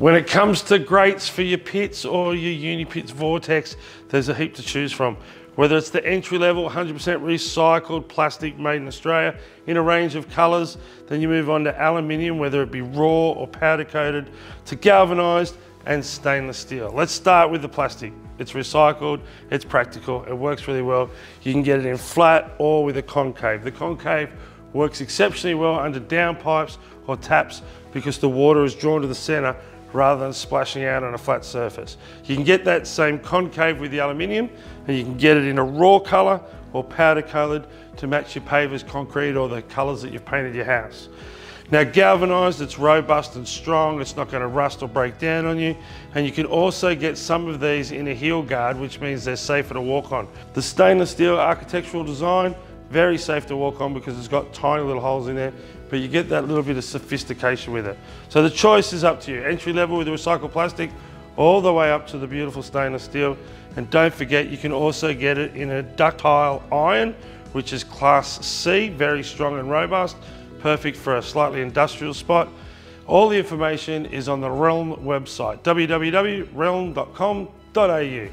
When it comes to grates for your pits or your Unipits Vortex, there's a heap to choose from. Whether it's the entry level 100% recycled plastic made in Australia in a range of colours, then you move on to aluminium, whether it be raw or powder coated, to galvanised and stainless steel. Let's start with the plastic. It's recycled, it's practical, it works really well. You can get it in flat or with a concave. The concave works exceptionally well under downpipes or taps because the water is drawn to the centre rather than splashing out on a flat surface. You can get that same concave with the aluminium, and you can get it in a raw colour or powder coloured to match your pavers, concrete, or the colours that you've painted your house. Now galvanised, it's robust and strong, it's not going to rust or break down on you, and you can also get some of these in a heel guard, which means they're safer to walk on. The stainless steel architectural design, very safe to walk on because it's got tiny little holes in there, but you get that little bit of sophistication with it. So the choice is up to you. Entry level with the recycled plastic, all the way up to the beautiful stainless steel. And don't forget, you can also get it in a ductile iron, which is class C, very strong and robust, perfect for a slightly industrial spot. All the information is on the RELN website, www.reln.com.au.